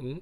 Mm.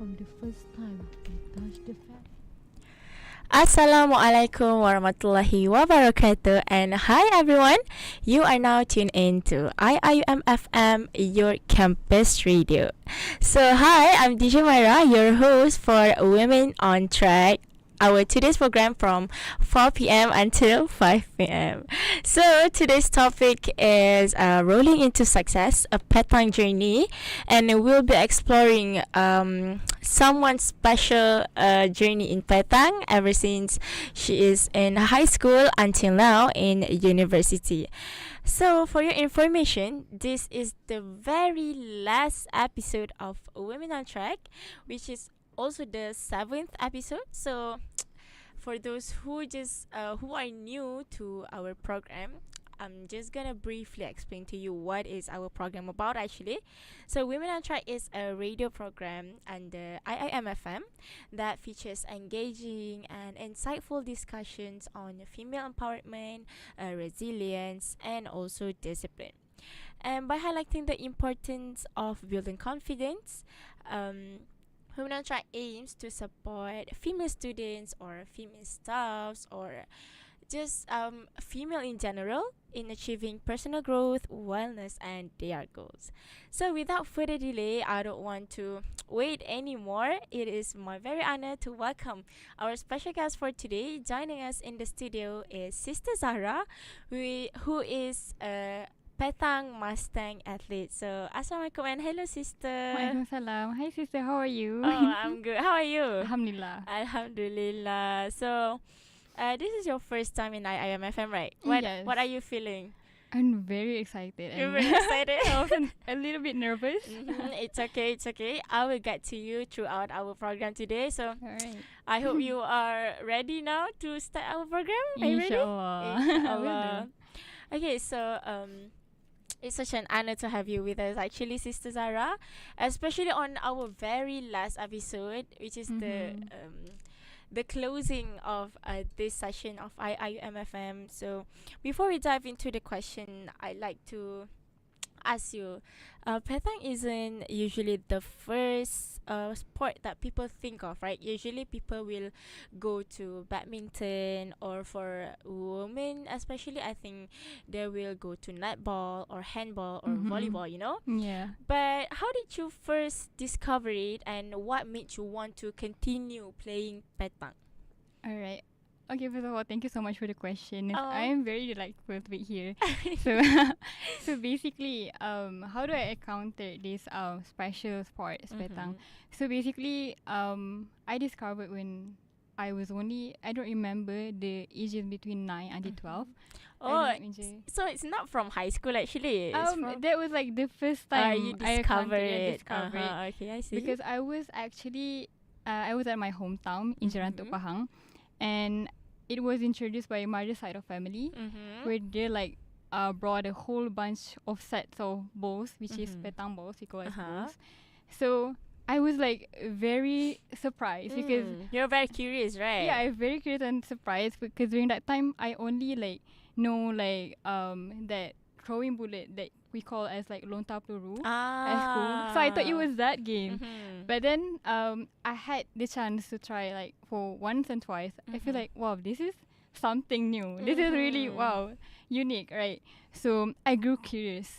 from the first time we touched the fact. Assalamualaikum warahmatullahi wabarakatuh, and hi everyone. You are now tuned in to IIUM your campus radio. So hi, I'm DJ Myra, your host for Women on Track. Our today's program from 4 p.m. until 5 p.m. So today's topic is rolling into success, a Petanque journey, and we'll be exploring someone's special journey in Petanque ever since she is in high school until now in university. So, for your information, this is the very last episode of Women on Track, which is also the seventh episode. So, for those who are new to our program, I'm just gonna briefly explain to you what is our program about actually. So Women on Track is a radio program under IIMFM that features engaging and insightful discussions on female empowerment, resilience, and also discipline. And by highlighting the importance of building confidence, Women on Track aims to support female students or female staffs or just female in general in achieving personal growth, wellness, and their goals. So, without further delay, I don't want to wait anymore. It is my very honor to welcome our special guest for today. Joining us in the studio is Sister Zahra, who is a Petang Mustang athlete. So, Assalamualaikum and hello, sister. Waalaikumsalam. Hi sister, how are you? Oh, I'm good. How are you? Alhamdulillah. Alhamdulillah. So, this is your first time in IIMFM, right? Yes. What are you feeling? I'm very excited. You're very excited. Also a little bit nervous. It's okay. It's okay. I will get to you throughout our program today. So Alright. I hope you are ready now to start our program. Are you ready? Inshallah. Inshallah. Okay. So it's such an honor to have you with us, actually, Sister Zara, especially on our very last episode, which is the closing of this session of IIUMFM. So before we dive into the question, I'd like to ask you, Petang isn't usually the first sport that people think of, right? Usually people will go to badminton, or for women especially, I think they will go to netball or handball or volleyball, you know? Yeah. But how did you first discover it, and what made you want to continue playing Petang? Alright. Okay, first of all, thank you so much for the question. Oh. I am very delightful to be here. So, so basically, how do I encounter this special sport, Petang? So basically, I discovered when I was only, I don't remember the ages between 9 until 12. Oh, so it's not from high school actually. It's from That was like the first time you I discovered discovered it. Okay, I see. Because I was actually, I was at my hometown in Jerantuk, Pahang, and it was introduced by mother's side of family, where they like brought a whole bunch of sets of balls, which is petang balls, we call it balls. So I was like very surprised because you're very curious, right? yeah, I'm very curious and surprised because during that time I only like know like that throwing bullet that we call as like lontar peluru at school. So I thought it was that game. But then I had the chance to try like for once and twice. I feel like, wow, this is something new. This is really, wow, unique, right? So I grew curious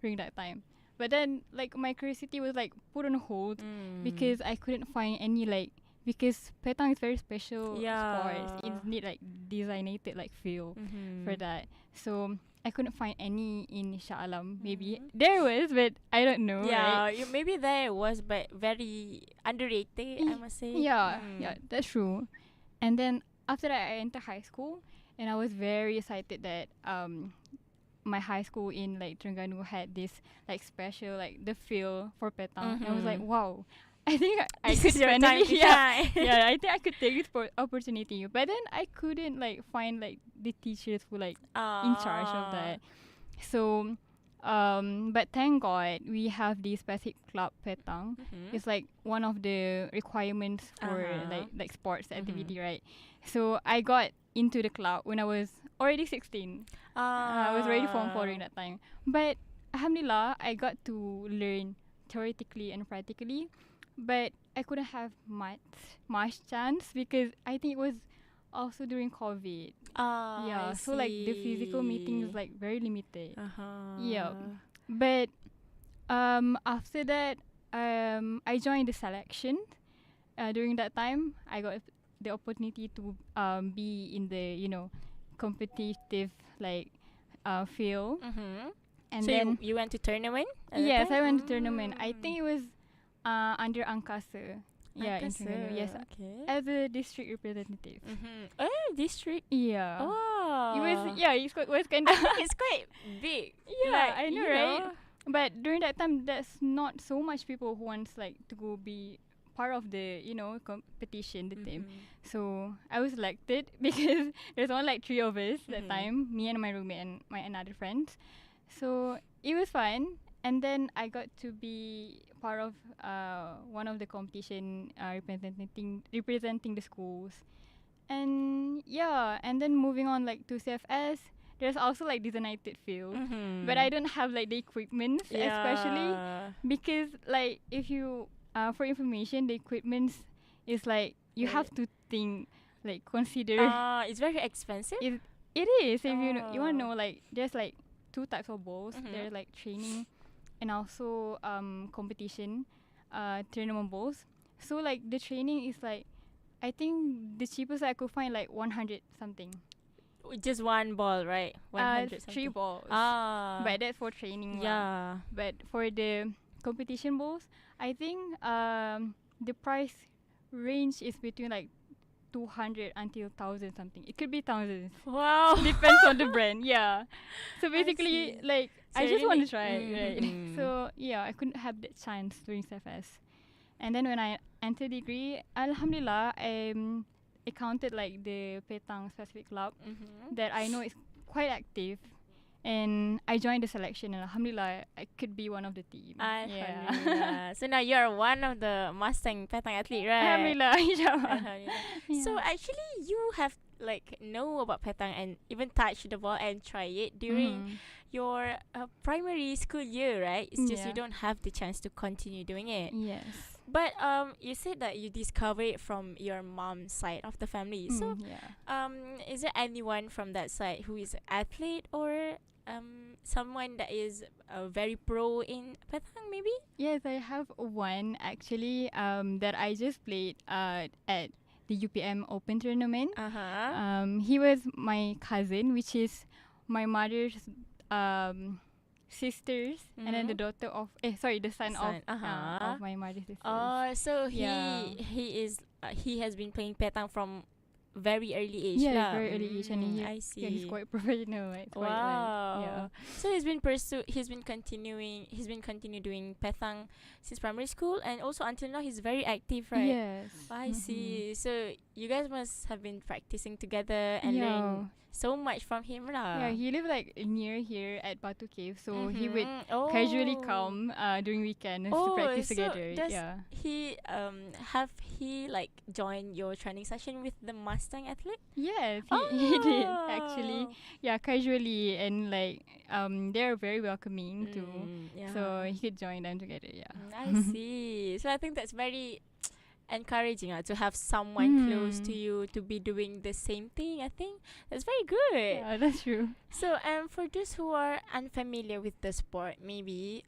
during that time. But then like my curiosity was like put on hold because I couldn't find any like, because petang is very special sport. It need like designated like feel for that. So I couldn't find any in Shah Alam. Maybe there was, but I don't know. Yeah, right? maybe there was, but very underrated, I must say. Yeah, yeah, that's true. And then after that, I entered high school, and I was very excited that my high school in like Terengganu had this like special like the feel for petang. And I was like, wow, I think I This could is your finally time to shine. yeah, I think I could take this opportunity. But then I couldn't like find like the teachers who like in charge of that. So but thank God we have the specific club petang. It's like one of the requirements for like sports activity, right? So I got into the club when I was already 16. I was already form 4 during that time. But alhamdulillah, I got to learn theoretically and practically but I couldn't have much chance because I think it was also during COVID. I So like the physical meeting is see. like very limited. Yeah, Uh-huh. but after that I joined the selection. During that time, I got the opportunity to be in the competitive like field, Mm-hmm. and So you then you went to tournament at that yes, time? I went to tournament. I think it was under Angkasa. Yeah, in Terengganu. Yes, Angkasa. Okay. as a district representative. Mm-hmm. Oh, district. Yeah. It was Oh. was kind I of think it's quite big. yeah, Like, I know, you right? know. But during that time, there's not so much people who wants like to go be part of the competition, the team. Mm-hmm. So I was selected because there's only like three of us that Mm-hmm. time, me and my roommate and my another friend. So it was fun, and then I got to be part of one of the competition representing the schools, and yeah, and then moving on like to CFS. There's also like designated field, but I Mm-hmm. don't have like the equipment, especially Yeah. because like if you for information, the equipment is like you Very. have to think, like consider It's very expensive. it. It is, if you want to Oh. know, like there's like two types of balls. Mm-hmm. There's like training and also competition tournament balls. So like the training is like, I think the cheapest I could find like 100 something. Just one ball, right? 100 Three something. balls. Ah. But that's for training lah. Yeah. But for the competition balls, I think the price range is between like 200 until 1,000 something. It could be thousands. Wow. Depends on the brand. Yeah. So I basically, see. like So I just want really- to try it, right? Mhm. So yeah, I couldn't have that chance during CFS. And then when I entered degree, Alhamdulillah, I counted like the Petanque specific club Mhm. that I know is quite active, and I joined the selection. And Alhamdulillah, I could be one of the team. Yeah. Alhamdulillah. So now you're one of the Mustang Petanque athlete, right? Alhamdulillah, inshallah. Alhamdulillah. Yeah. So actually, you have like know about Petanque and even touch the ball and try it during your primary school year, right? It's just you Yeah. don't have the chance to continue doing it. Yes. But you said that you discovered it from your mom's side of the family. So Yeah. is there anyone from that side who is an athlete or someone that is very pro in Petanque maybe? Yes, I have one actually that I just played at the UPM Open tournament. He was my cousin, which is my mother's sisters, and then the daughter of the son of my mother's sisters. Oh, so Yeah. he has been playing Petanque from very early age Yeah, lah. very early age, and I see. yeah, he's quite professional. Right? It's quite, Wow. yeah. So he's been continue doing Petanque since primary school and also until now he's very active, right? Yes. I see. So you guys must have been practicing together and learn so much from him lah. Yeah, he lived like near here at Batu Cave, so he would Oh. casually come during weekends to practice together. Does Yeah. he have he like joined your training session with the Mustang athlete? Yes, he did actually. Yeah, casually, and like they're very welcoming too. Yeah. So he could join them together. Yeah. I see. So I think that's very encouraging to have someone close to you to be doing the same thing. I think that's very good. Yeah, that's true. So for those who are unfamiliar with the sport, maybe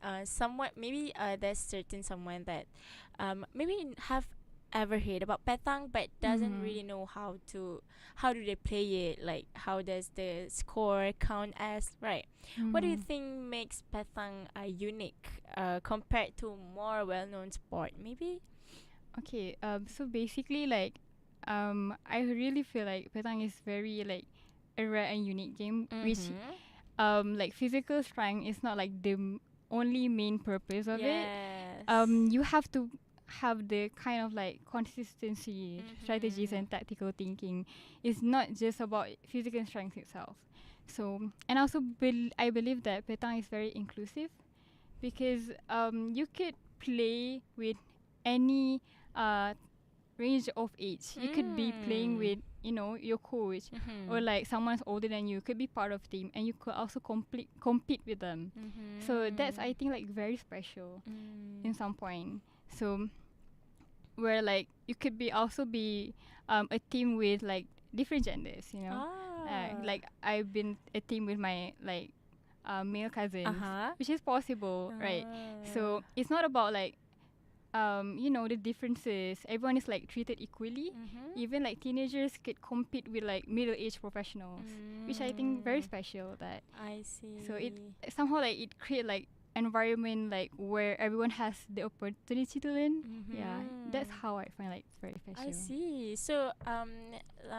there's certain someone that maybe have ever heard about Petanque but doesn't really know how do they play it, like how does the score count as, right? What do you think makes Petanque unique compared to more well-known sport maybe? Okay, so basically, like, I really feel like Petanque is very like a rare and unique game, which like physical strength is not like the only main purpose of it. You have to have the kind of like consistency, strategies, and tactical thinking. It's not just about physical strength itself. So, and also I believe that Petanque is very inclusive because you could play with any range of age. You could be playing with your coach or like someone's older than you, could be part of team, and you could also compete with them. So that's, I think, like very special in some point. So where like you could be also be a team with like different genders, you know. Like I've been a team with my like male cousins, which is possible, right? So it's not about like you know, the differences. Everyone is like treated equally. Even like teenagers could compete with like middle-aged professionals, which I think very special. That I see. so it somehow like it create like environment like where everyone has the opportunity to learn. Yeah, that's how I find like it's very special. I see. So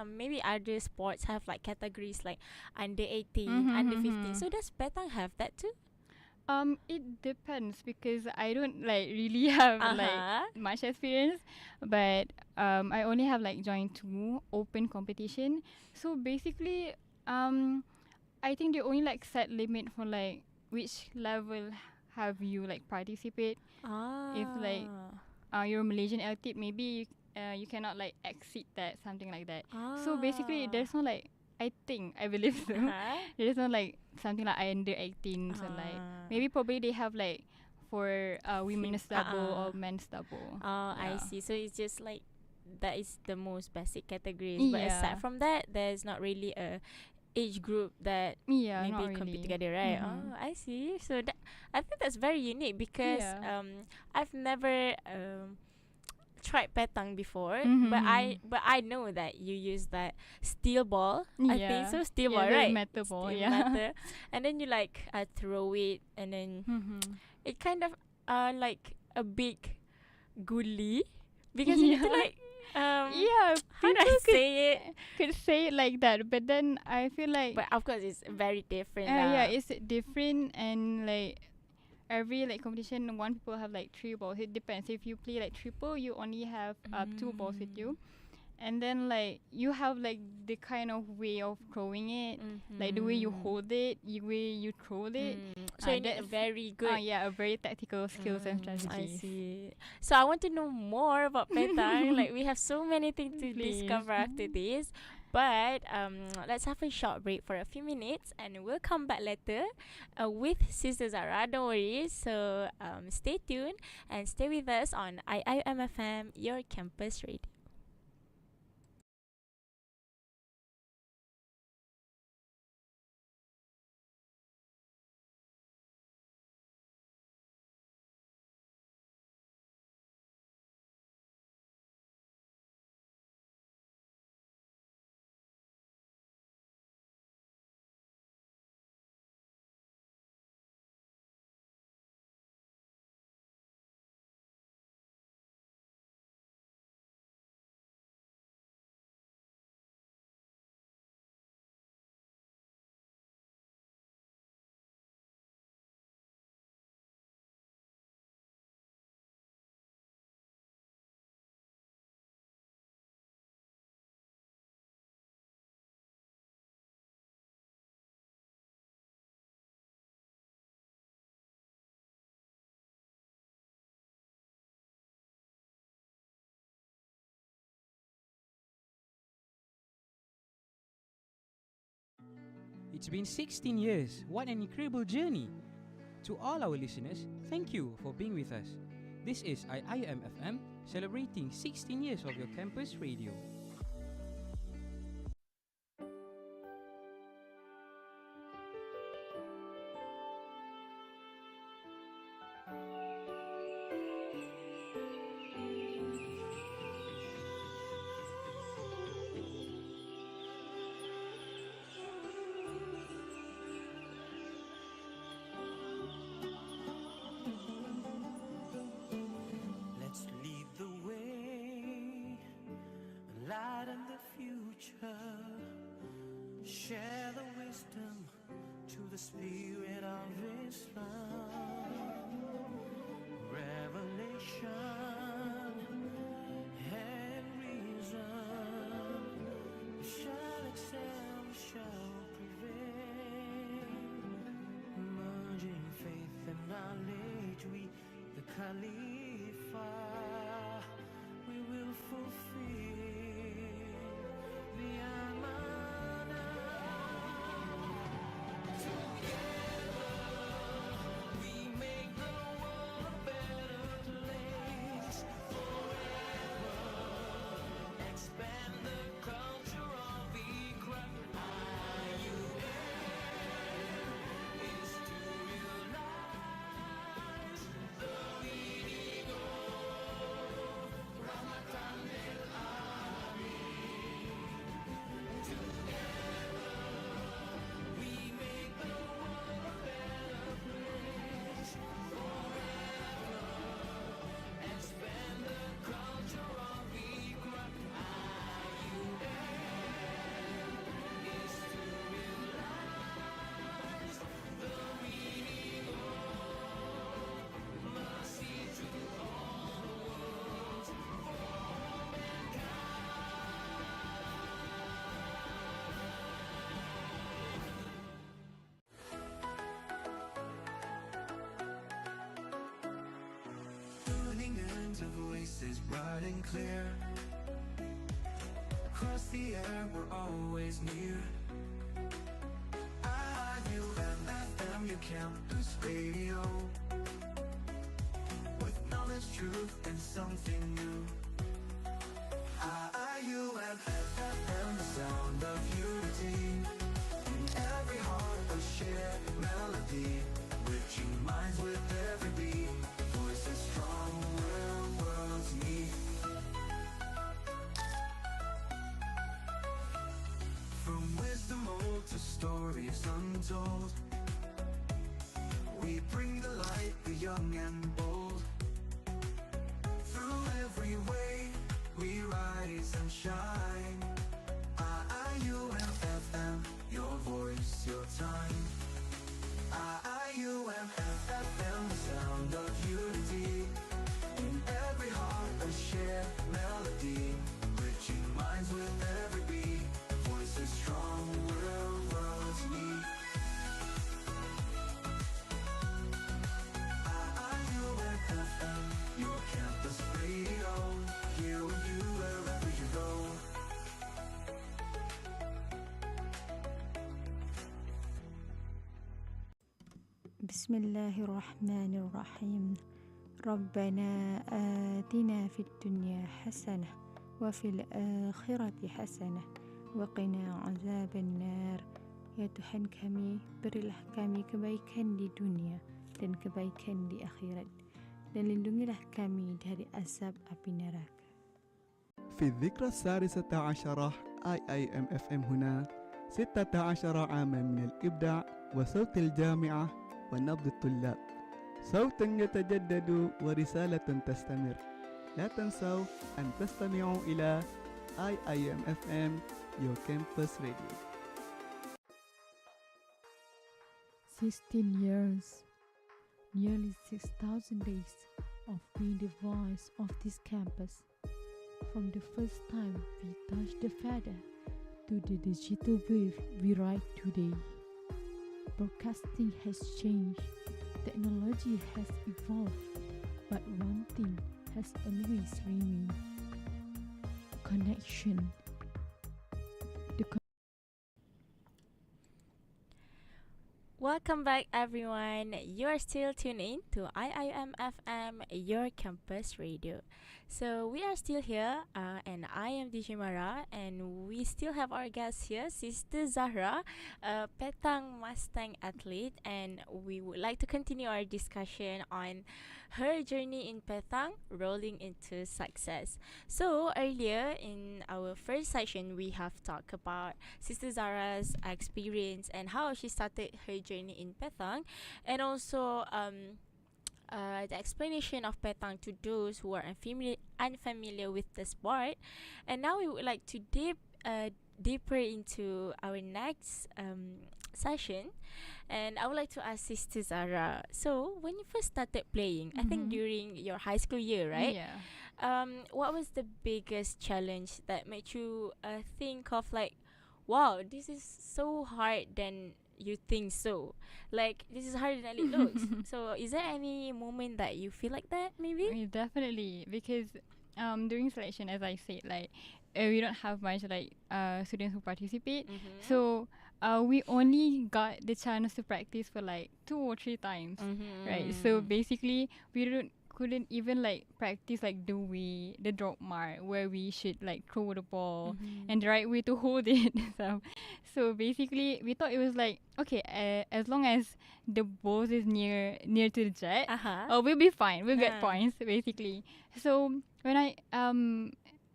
maybe other sports have like categories like under 18, under 15. So does Petang have that too? It depends because I don't like really have like much experience, but I only have like joined 2 open competition. So basically, I think they only like set limit for like which level have you like participate. If like you're Malaysian elite, maybe you cannot like exceed that, something like that. So basically, there's no like, I think, I believe so. There's no like something like under 18. So like maybe probably they have like for women's double or men's double. I see. So it's just like that is the most basic categories. But aside from that, there's not really a age group that maybe compete together, right? I see. So that, I think that's very unique because I've never tried petang before, but I know that you use that steel ball. I think so, steel ball, right? Metal ball, metal. And then you like throw it, and then it kind of like a big guli because you need to like how do I say it? Could say it like that, but then I feel like, but of course it's very different. It's different, and like every like competition, one people have like 3 balls. It depends. If you play like triple, you only have 2 balls with you. And then like you have like the kind of way of throwing it, like the way you hold it, the way you throw it. So you need a very good a very tactical skills and strategies. I see. So I want to know more about petang. Like we have so many things to discover after this. But let's have a short break for a few minutes, and we'll come back later with Sister Zahra. Don't worry. So stay tuned and stay with us on IIMFM, your campus radio. It's been 16 years. What an incredible journey. To all our listeners, thank you for being with us. This is IIMFM celebrating 16 years of your campus radio. Share the wisdom to the spirit of Islam. Revelation and reason. We shall excel, we shall prevail. Merging faith and knowledge, we, the Khalifa, we will fulfill the Amanah. Together we make the world a better place for of voices bright and clear. Across the air, we're always near. IUMFM, your campus radio, with knowledge, truth, and something new. IUMFM, the sound of unity. In every heart, a shared melody, reaching minds with every beat. Voices strong where worlds meet. From wisdom old to stories untold, we bring the light, the young and bold. Through every way, we rise and shine. IUMFM, your voice, your time. IUMFM, the sound of unity. In every heart, a shared melody, reaching minds with every beat. Voices strong where worlds meet. IUMFM, your campus radio, here with you wherever you go. بسم الله الرحمن الرحيم. ربنا آتنا في الدنيا حسنة وفي الآخرة حسنة وقنا عذاب النار. Ya Tuhan kami, berilah kami kebaikan di dunia dan kebaikan di akhirat, dan lindungilah kami dari azab api neraka. في الذكرى السادسة عشرة IIMFM هنا 16 عاما من الإبداع وصوت الجامعة ونبض الطلاب، صوت يتجدد ورسالة تستمر. لا تنسوا أن تستمعوا إلى IIMFM Your Campus Radio. 16 years, nearly 6,000 days of being the voice of this campus. From the first time we touched the feather to the digital wave we ride today. Broadcasting has changed, technology has evolved, but one thing has always remained: connection. Welcome back, everyone. You are still tuned in to IIMFM, your campus radio. So we are still here, and I am DJ Mara, and we still have our guest here, Sister Zahra, a Petanque Mustang athlete, and we would like to continue our discussion on her journey in Petanque, rolling into success. So earlier in our first session, we have talked about Sister Zahra's experience and how she started her journey in Petanque, and also the explanation of Petanque to those who are unfamiliar with the sport. And now we would like to deeper into our next session, and I would like to ask Sister Zahra. So when you first started playing, I think during your high school year, right? Yeah. What was the biggest challenge that made you think of like, wow, this is so hard than you think so? Like, this is harder than it looks. So is there any moment that you feel like that, maybe? Yeah, definitely, because during selection, as I said, like we don't have much like students who participate. So we only got the chance to practice for like 2 or 3 times, right? So basically, we couldn't even like practice like the drop mark where we should like throw the ball and the right way to hold it. So basically, we thought it was like, okay, as long as the ball is near to the jet, we'll be fine. We'll get points basically. So when I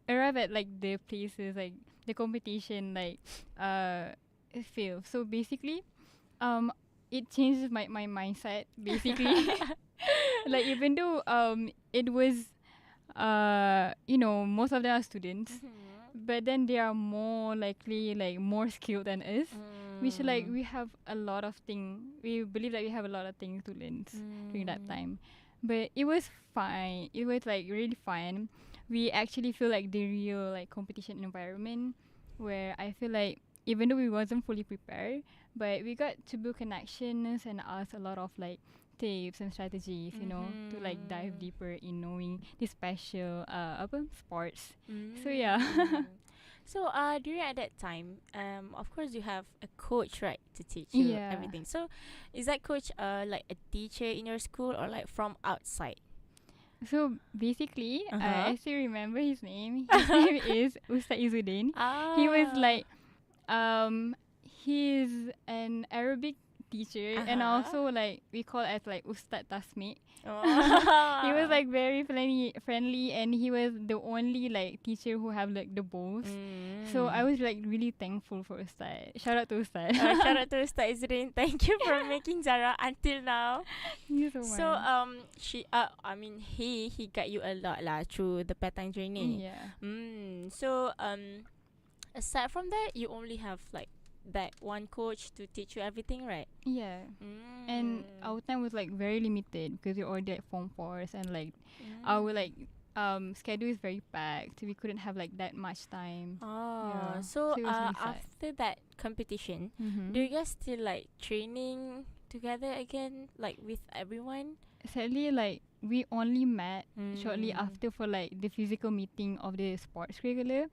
arrive at like the places, like the competition, like fail. So basically, it changes my mindset basically. Like even though it was most of them are students, but then they are more likely like more skilled than us, which like we have a lot of things. We believe that we have a lot of things to learn during that time. But it was fine. It was like really fun. We actually feel like the real like competition environment, where I feel like even though we wasn't fully prepared, but we got to build connections and ask a lot of like tips and strategies, you know, to like dive deeper in knowing this special sports. So yeah. So during at that time, of course you have a coach, right, to teach you Yeah. everything. So is that coach like a teacher in your school or like from outside? So basically, Uh-huh. I still remember his name. His name is Ustaz Izzuddin. He was like, he's an Arabic teacher, and also like we call as like Ustaz Tasmi. He was like very friendly, and he was the only like teacher who have like the both. So I was like really thankful for Ustaz. Shout out to Ustaz. Shout out to Ustaz Izrin. Thank you for making Zahra until now. Thank you so much. So he got you a lot lah through the Petanque journey. Yeah. So aside from that, you only have like that one coach to teach you everything, right? Yeah. And our time was like very limited because we already at Form 4s, and like our like schedule is very packed. We couldn't have like that much time. Yeah. So So it was really sad. after that competition, Mm-hmm. do you guys still like training together again, like with everyone? Sadly, like we only met shortly Mm. after for like the physical meeting of the sports curricular.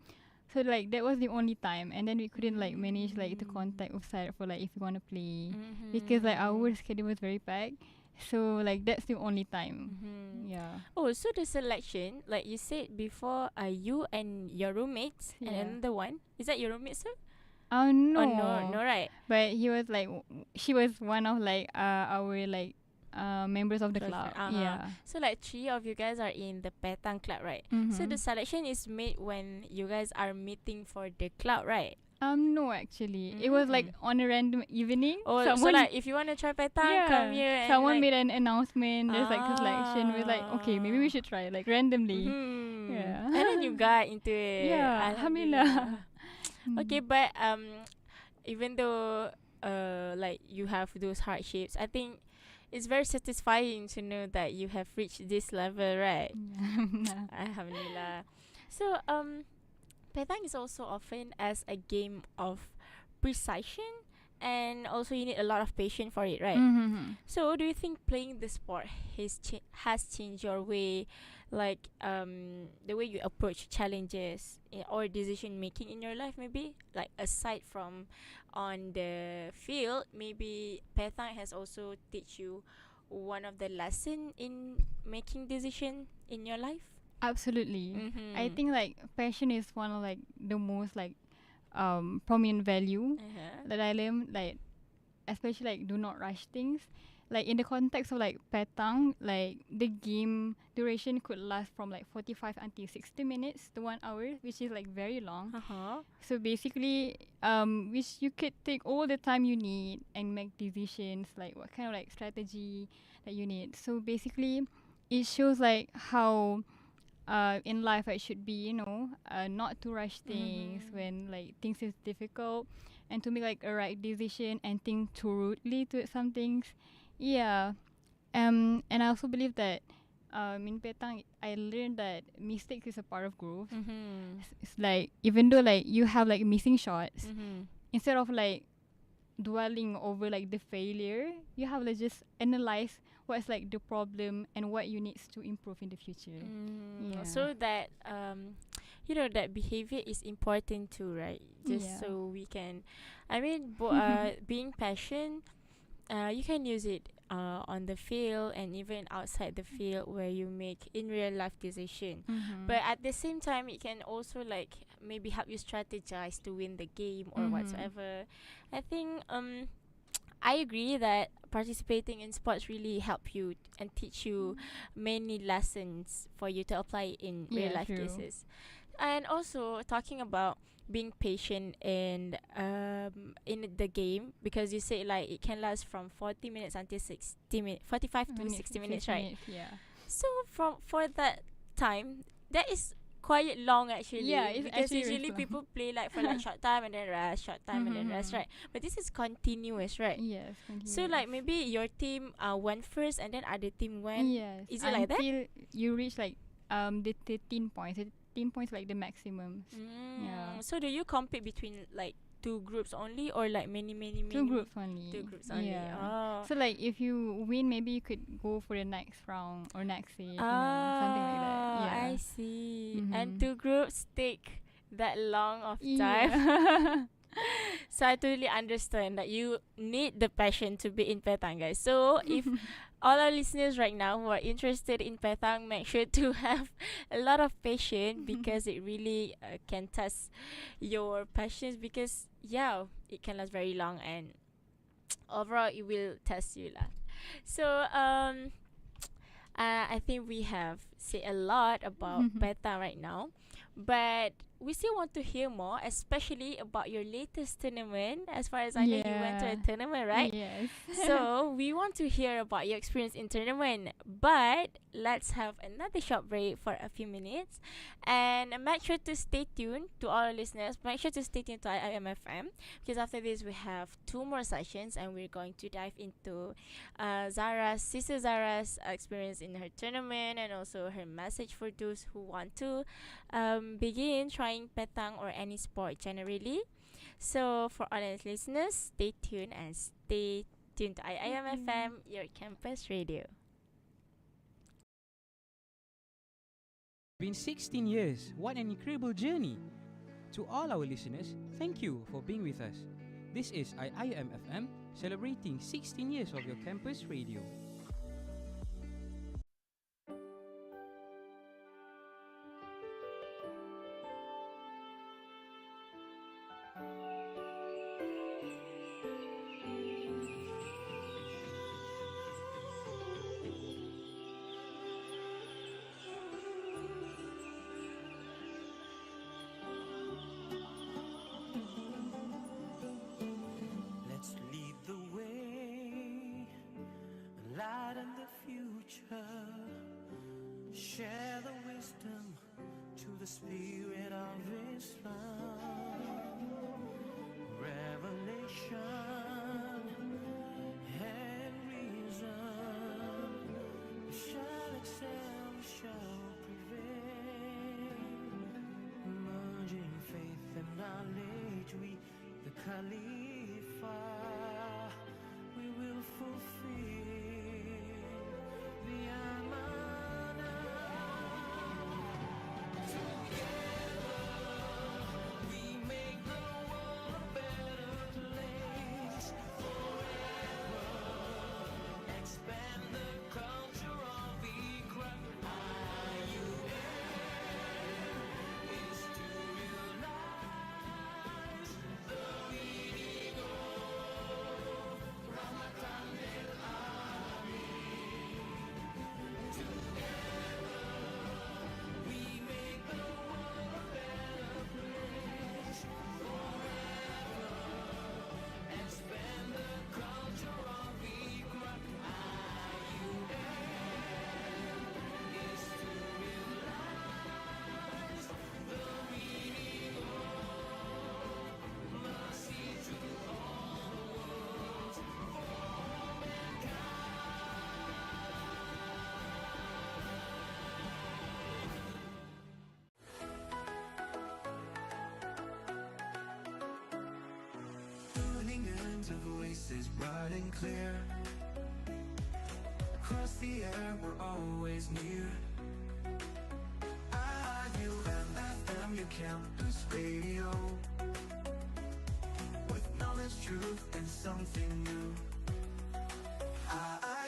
So like that was the only time, and then we couldn't like manage like to contact Ustad for like if you want to play, because like our schedule was very packed. So like that's the only time. Yeah. Oh, so the selection, like you said before, you and your roommates Yeah. and another one. Is that your roommate, sir? No. Oh, no, right? But he was like, she was one of like our like members of the Close club. friend. Yeah. So like 3 of you guys are in the Petanque club, right? So the selection is made when you guys are meeting for the club, right? No, actually, it was like on a random evening. Oh, so like if you want to try Petanque, come here. And someone like, made an announcement. There's like a selection. We're like, okay, maybe we should try like randomly. Yeah. And then you got into it. Yeah, alhamdulillah. Okay, but even though like you have those hardships, I think it's very satisfying to know that you have reached this level, right? Alhamdulillah. So Petanque is also often as a game of precision, and also you need a lot of patience for it, right? So do you think playing the sport has changed your way, like the way you approach challenges or decision making in your life, maybe like aside from on the field, maybe Petanque has also teach you one of the lesson in making decision in your life? Absolutely. I think like passion is one of like the most like prominent value that I learned, like especially like do not rush things. Like in the context of like Petanque, like the game duration could last from like 45 until 60 minutes to 1 hour, which is like very long. So basically, which you could take all the time you need and make decisions like what kind of like strategy that you need. So basically, it shows like how in life it should be, you know, not to rush things when like things is difficult, and to make like a right decision and think thoroughly to some things. Yeah. And I also believe that in Petanque I learned that mistakes is a part of growth. It's like even though like you have like missing shots, instead of like dwelling over like the failure, you have to just analyze what's like the problem and what you need to improve in the future. Yeah. So that you know that behavior is important too, right? Just so we can, I mean, being passionate, you can use it on the field and even outside the field where you make in real life decision. But at the same time, it can also like maybe help you strategize to win the game or whatsoever. I think I agree that participating in sports really help you and teach you many lessons for you to apply in real life true. cases. And also talking about being patient and in the game, because you say like it can last from 40 minutes until 60 minutes, 45 to 60 minutes, right? Yeah. So for that time, that is quite long actually. Yeah, it's because actually usually very long. people play like for like short time and then rest, short time and then rest, right? But this is continuous, right? Yes. So like maybe your team went first and then other team went. Yes. Is it like that? Until you reach like the 13 points. 14 points like the maximum. Yeah. So do you compete between like 2 groups only, or like many 2 groups only. 2 groups only. Yeah. Oh. So like if you win, maybe you could go for the next round or next stage, something like that. Yeah. I see. Mhm. And 2 groups take that long of time. Yeah. So I totally understand that you need the passion to be in Petanque, guys. So if all our listeners right now who are interested in Petanque, make sure to have a lot of patience, because it really can test your passions, because it can last very long, and overall it will test you lah. So I think we have said a lot about Petanque right now, but we still want to hear more, especially about your latest tournament. As far as I know, you went to a tournament, right? Yes. So we want to hear about your experience in tournament, but let's have another short break for a few minutes, and make sure to stay tuned to all our listeners. Make sure to stay tuned to IIMFM, because after this we have 2 more sessions, and we're going to dive into sister Zahra's experience in her tournament, and also her message for those who want to begin trying Petanque or any sport generally. So for all our listeners, stay tuned and stay tuned to IIMFM, your campus radio. Been 16 years. What an incredible journey. To all our listeners, thank you for being with us. This is IIMFM, celebrating 16 years of your campus radio. Let's lead the way, lighten the future, share the wisdom to the spirit of Islam. Revelation and reason, we shall excel, we shall prevail. Merging faith and knowledge, we the Khalifa, we will fulfill the Amana. Together we make the world a better place. Forever expand the culture of Ikra. IUM is to realize the meaning of Ramadan el-Amin. Together we make the world a better place. Forever expand the culture of Ikra. IUM is to realize the meaning of mercy to all the worlds, for tuning into voices bright and clear. Across the air, we're always near. IUMFM, your campus radio, with knowledge, truth, and something new.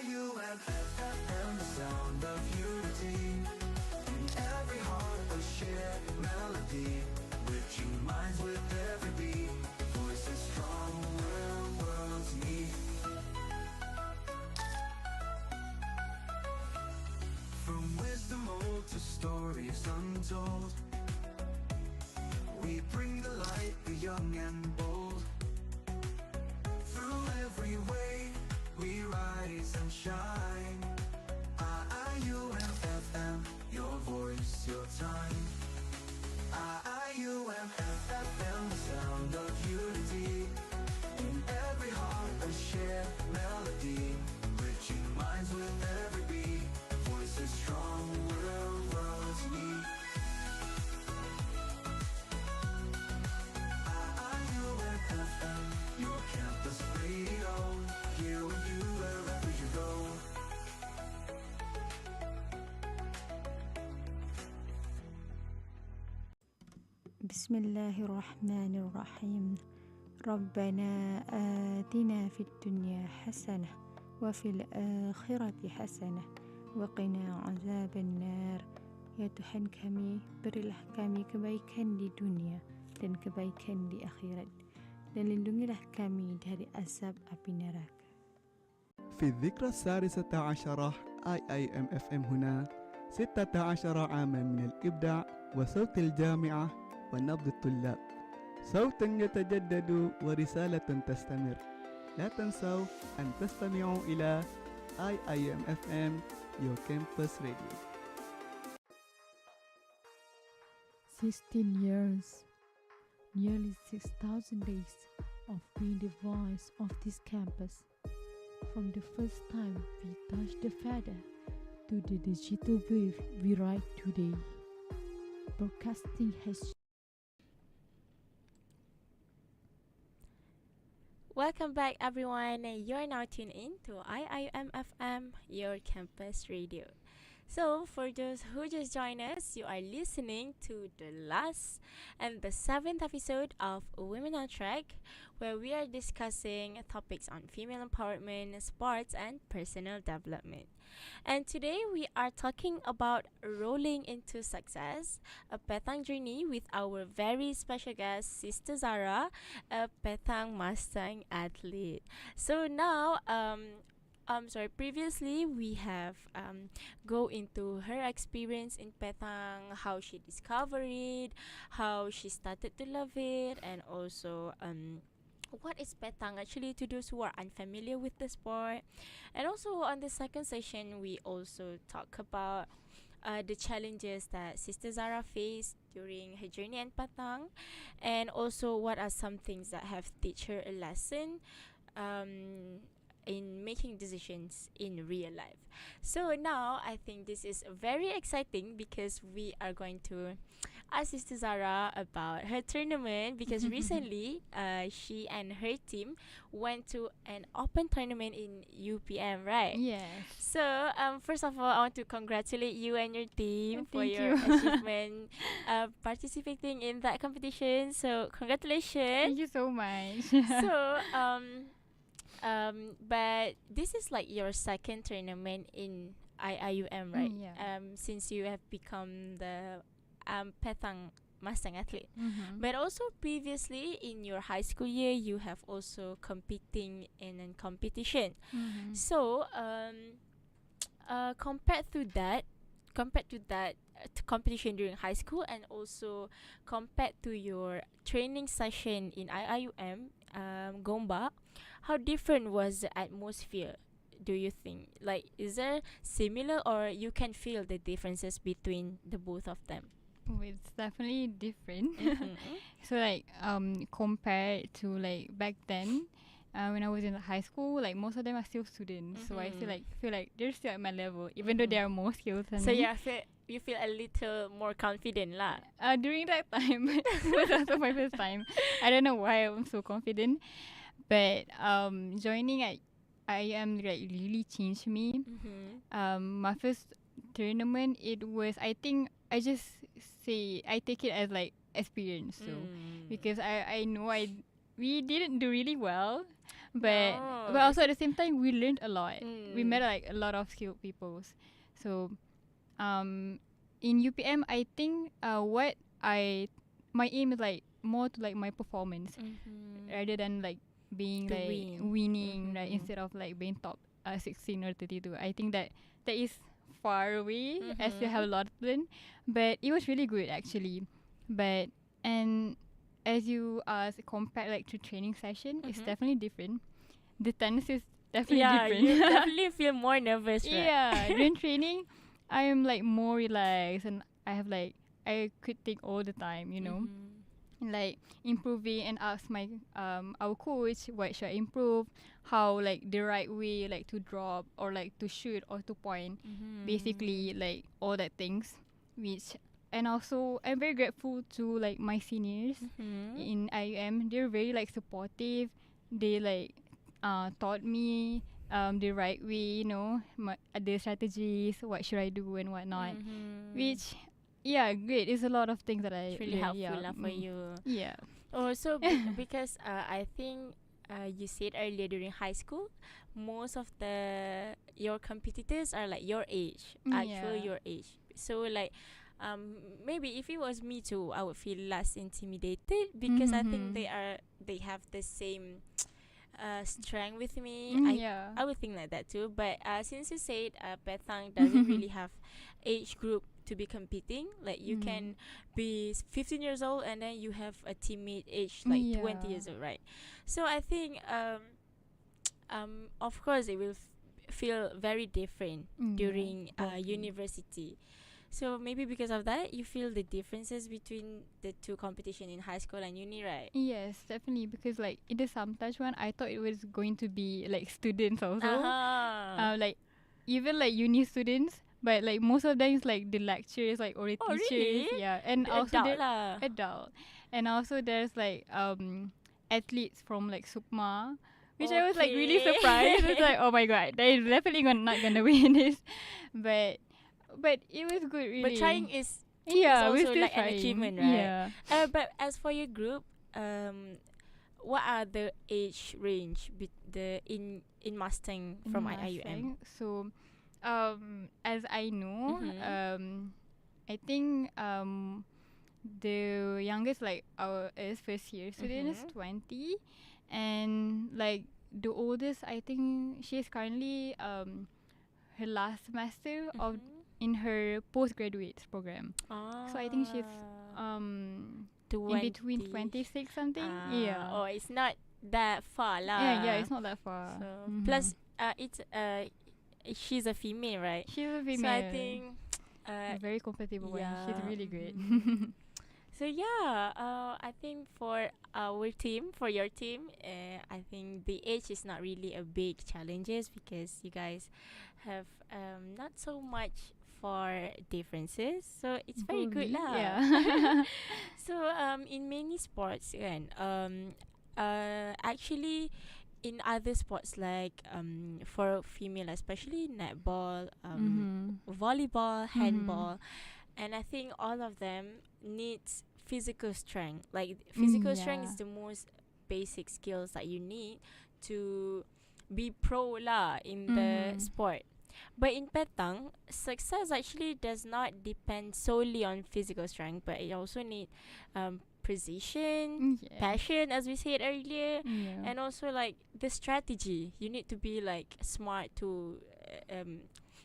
IUMFM, the sound of unity. In every heart, a shared melody, reaching minds with every beat. Voices strong where worlds meet. From wisdom old to stories untold, we bring the light, the young and bold. Through every way, we rise and shine. IUMFM, your voice, your time. IUMFM, the sound of unity. In every heart, a shared melody, reaching minds with every beat. Voices strong where worlds meet. بسم الله الرحمن الرحيم ربنا آتنا في الدنيا حسنة وفي الآخرة حسنة وقنا عذاب النار. Ya Tuhan kami, berilah kami kebaikan di dunia dan kebaikan di akhirat, dan lindungilah kami dari azab api neraka. في الذكرى السادسة عشرة IIMFM هنا 16 عاما من الإبداع وصوت الجامعة ونبض الطلاب، صوت يتجدد ورسالة تستمر. لا تنسوا أن تستمعوا إلى IIMFM Your Campus Radio. 16 years, nearly 6,000 days of being the voice of this campus. From the first time we touched the feather to the digital wave we ride today, broadcasting has. Welcome back, everyone. You're now tuned in to IIMFM, your campus radio. So, for those who just joined us, you are listening to the last and the 7th episode of Women on Track, where we are discussing topics on female empowerment, sports, and personal development. And today we are talking about rolling into success, a Petanque journey with our very special guest, Sister Zahra, a Petanque Mustang athlete. So now, previously we have go into her experience in Petanque, how she discovered it, how she started to love it, and also what is Petanque actually to those who are unfamiliar with the sport. And also on the second session, we also talk about the challenges that Sister Zahra faced during her journey in Petanque, and also what are some things that have teach her a lesson in making decisions in real life. So now I think this is very exciting because we are going to ask Sister Zahra about her tournament, because recently she and her team went to an open tournament in UPM, right? Yes. So first of all, I want to congratulate you and your team for Thank your you. achievement participating in that competition. So congratulations. Thank you so much. So but this is like your second tournament in IIUM, right? Yeah. Since you have become the Petanque Mustang athlete. Mm-hmm. But also previously in your high school year, you have also competing in a competition. Mm-hmm. So compared to that competition during high school, and also compared to your training session in IIUM Gombak, how different was the atmosphere, do you think? Like, is there similar, or you can feel the differences between the both of them? It's definitely different. Mhm. So like compared to like back then, when I was in high school, like most of them are still students. So I feel like they're still at my level, even though they are more skilled than So me. yeah, you feel a little more confident lah. During that time, it was also my first time. I don't know why I'm so confident, but joining at IM like really changed me. My first tournament, it was, I think I just say I take it as like experience. So because I know we didn't do really well, but Oh. but also at the same time we learned a lot. We Mm. met like a lot of skilled people. So in UPM, I think my aim is like more to like my performance rather than like being To like win. winning, right, instead of like being top 16 or 32. I think that is far away, as you have a lot to learn, but it was really good actually. But and as you compare like to training session, it's definitely different. The tennis is definitely Yeah, different. you definitely feel more nervous, right? Yeah, during training, I am like more relaxed, and I could think all the time, you know, like improving, and ask my our coach what should I improve, how like the right way like to drop or like to shoot or to point, basically like all that things, which. And also, I'm very grateful to like my seniors in IUM. They're very like supportive. They like taught me the right way, you know, the strategies, what should I do and what not, which yeah, great. It's a lot of things that I It's really learned, helpful yeah. for you. Yeah. Also, because I think you said earlier during high school, most of the your competitors are like your age, actual Yeah. your age. So like, maybe if it was me too, I would feel less intimidated because I think Mhm. they have the same strength with me. Yeah. I would think like that too. But since you said Petang doesn't really have age group to be competing, like you can be 15 years old and then you have a teammate age like 20 Yeah. years old, right? So I think of course it will feel very different Yeah. during Probably. university. So maybe because of that, you feel the differences between the two competition in high school and uni, right? Yes, definitely. Because like in the Samtaj one, I thought it was going to be like students also. Uh-huh. Like even like uni students, but like most of them is like the lecturers, like or the Oh, teachers. really? Yeah, and The also adult the lah. adult, and also there's like athletes from like Sukma, which I was like really Okay. surprised. It's like, oh my god, they're definitely not gonna win this, but it was good really. But trying is yeah, we're also still like an trying. achievement, right? Yeah. But as for your group, what are the age range the in Mustang from IIUM? Mustang. So, as I know, Mhm. I think the youngest like our is first year student is Mhm. 20, and like the oldest I think she is currently her last semester of Mhm. in her postgraduate program. So I think she's Ah, in between 20. 26 something. Ah, Yeah. oh, it's not that far lah. Yeah, it's not that far. So plus, it's she's a female, right? She's a So I female. think, A very competitive one. She's yeah. really great. So yeah, I think for our team, for your team, I think the age is not really a big challenges because you guys have not so much for differences. So it's very good Probably, lah. yeah. So in many sports kan, actually in other sports like for female especially netball, volleyball, handball, and I think all of them needs physical strength. Like physical strength Yeah. is the most basic skills that you need to be pro lah in the sport. But in petang, success actually does not depend solely on physical strength, but it also need precision, Yeah. passion, as we said earlier, Yeah. and also like the strategy. You need to be like smart to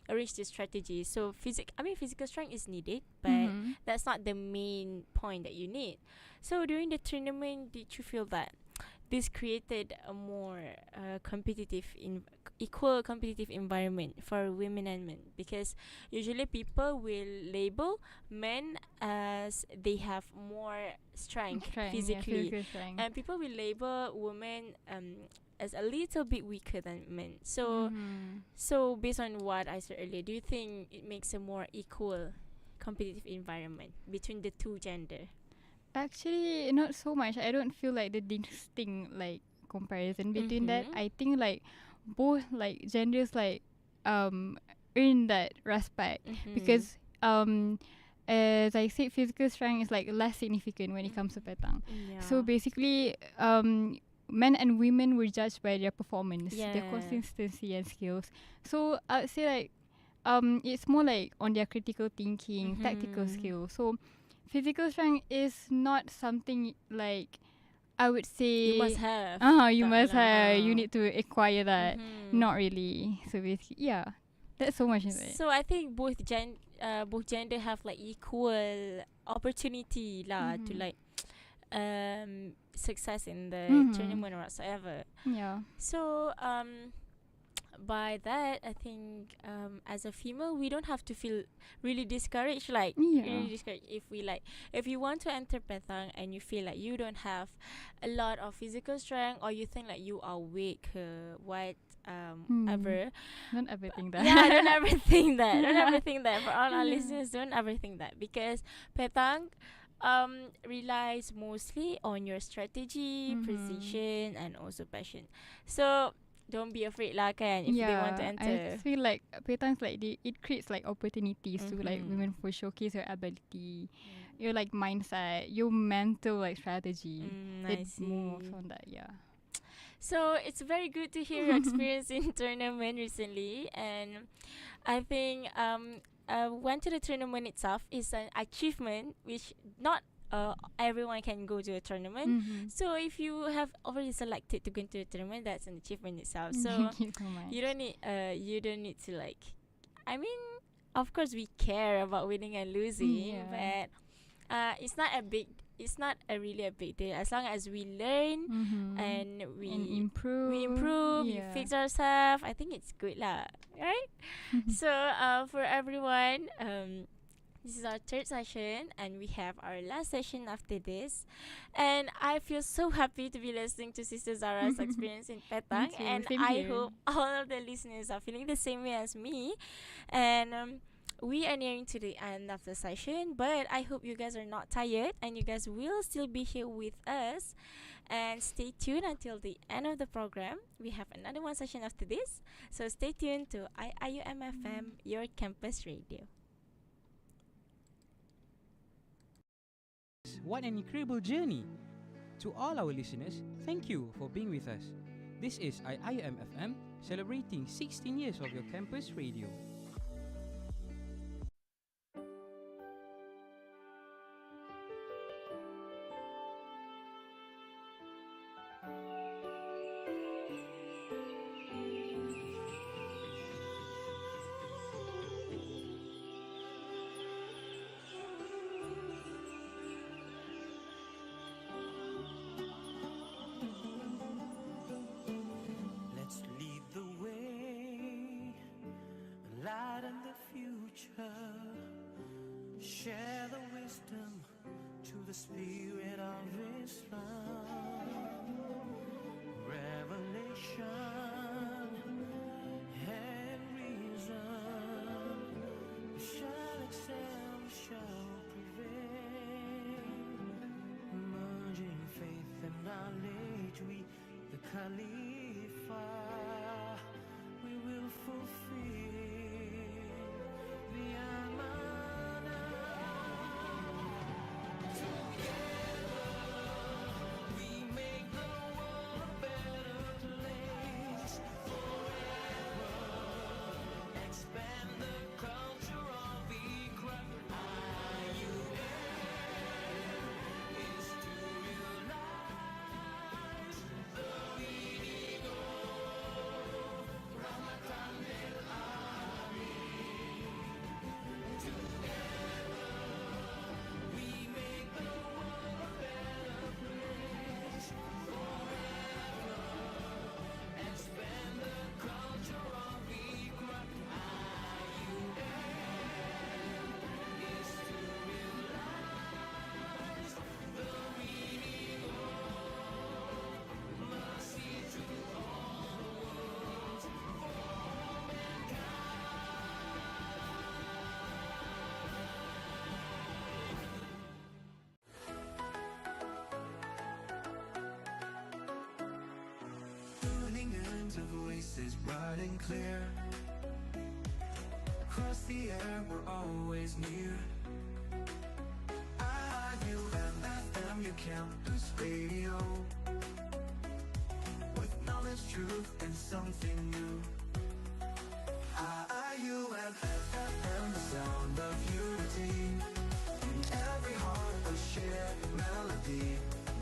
arrange the strategy. So physical strength is needed, but that's not the main point that you need. So during the tournament, did you feel that this created a more equal competitive environment for women and men? Because usually people will label men as they have more strength physically, physical strength. and people will label women as a little bit weaker than men. So so based on what I said earlier, do you think it makes a more equal competitive environment between the two gender? Actually, not so much. I don't feel like the distinct like comparison between that. Mhm. I think like both like genders like earn that respect because as I said, physical strength is like less significant when it comes to petang. Yeah. So basically, men and women were judged by their performance, their Yeah. consistency and skills. So I'd say like it's more like on their critical thinking, tactical skills. So physical strength is not something like I would say you must have. you Tak must lah. have, you need to acquire that. Mhm. Not really. So basically, yeah, that's so much in it. So I think both gender have like equal opportunity lah to like success in the tournament or whatsoever. Yeah. So by that I think as a female we don't have to feel really discouraged, like really discouraged if you want to enter petang and you feel like you don't have a lot of physical strength or you think like you are weak ever. Don't ever think that. Yeah, don't ever think that. Don't ever think that. For all our listeners, don't ever think that because petang relies mostly on your strategy, precision, and also passion. So don't be afraid lah kan if they want to enter. I feel like Petanque like it creates like opportunities to like women for showcase your ability, your like mindset, your mental like strategy. I see. More on that, So it's very good to hear your experience in tournament recently, and I think went to the tournament itself is an achievement which not everyone can go to a tournament. So if you have already selected to go into a tournament, that's an achievement itself. So Thank you so much. you don't need to like, I mean, of course we care about winning and losing, but it's not really a big deal as long as we learn and we improve, we fix ourselves. I think it's good lah, right? So for everyone, this is our third session, and we have our last session after this. And I feel so happy to be listening to Sister Zahra's experience in Petanque, and I hope all of the listeners are feeling the same way as me. And we are nearing to the end of the session, but I hope you guys are not tired and you guys will still be here with us. And stay tuned until the end of the program. We have another one session after this, so stay tuned to IIUM FM, your campus radio. What an incredible journey! To all our listeners, thank you for being with us. This is IIUM FM, celebrating 16 years of your campus radio. Share the wisdom to the spirit of Islam. Revelation and reason shall excel, shall prevail. Merging faith and knowledge, we, the Khalifa, we will fulfill the Amanah. Voices bright and clear, across the air we're always near. IUM your campus radio, with knowledge, truth, and something new. IUM the sound of unity, in every heart a shared melody,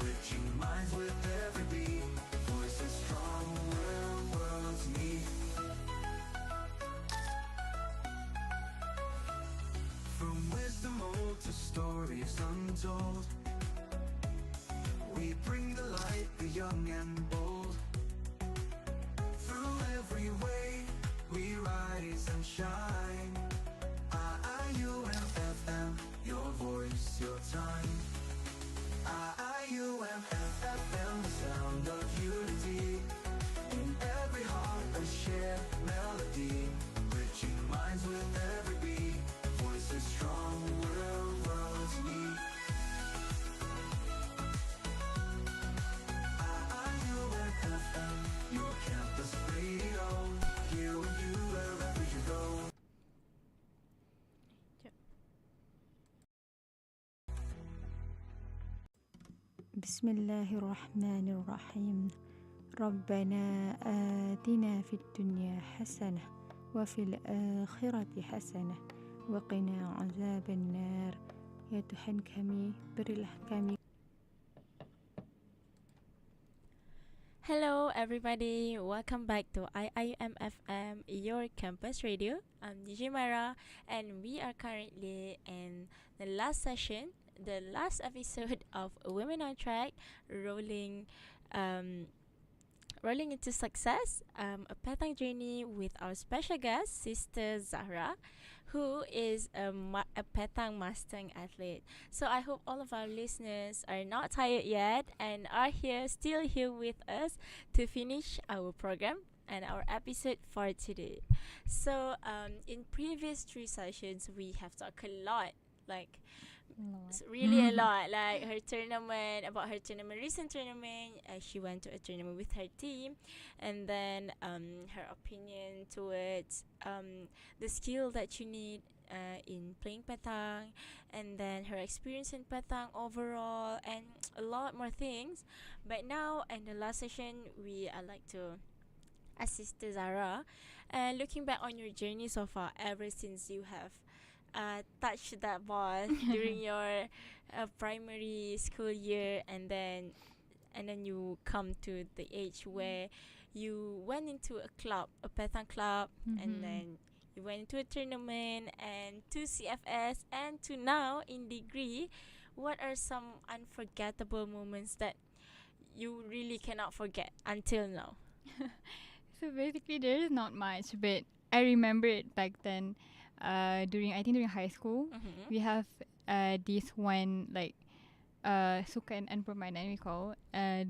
reaching minds with every beat. Voices strong where worlds meet. From wisdom old to stories untold, we bring the light, the young and bold. Through every way we rise and shine. IUM FM, your voice, your time. IUM FM, the sound of unity, in every heart a shared melody, reaching minds with every beat. Voices strong where worlds meet. IUM بسم الله الرحمن الرحيم ربنا آتنا في الدنيا حسنة وفي الآخرة حسنة وقنا عذاب النار. Ya Tuhan kami, berilah kami. Hello everybody, welcome back to IIMFM, your campus radio. I'm DJ Mara and we are currently in the last session, the last episode of Women on Track, rolling into success, a Petanque journey with our special guest, Sister Zahra, who is a Petanque mastering athlete. So I hope all of our listeners are not tired yet and are still here with us to finish our program and our episode for today. So in previous 3 sessions, we have talked a lot, like really a lot, like her tournament, about her tournament, recent tournament. She went to a tournament with her team, and then her opinion towards the skill that you need in playing petanque, and then her experience in petanque overall, and a lot more things. But now in the last session, I like to assist Zahra, and looking back on your journey so far, ever since you have touch that ball during your primary school year, and then you come to the age where you went into a club, a petanque club, and then you went into a tournament and to CFS and to now in degree. What are some unforgettable moments that you really cannot forget until now? So basically, there is not much, but I remember it back then. During high school, we have this one like sukan and permainan we call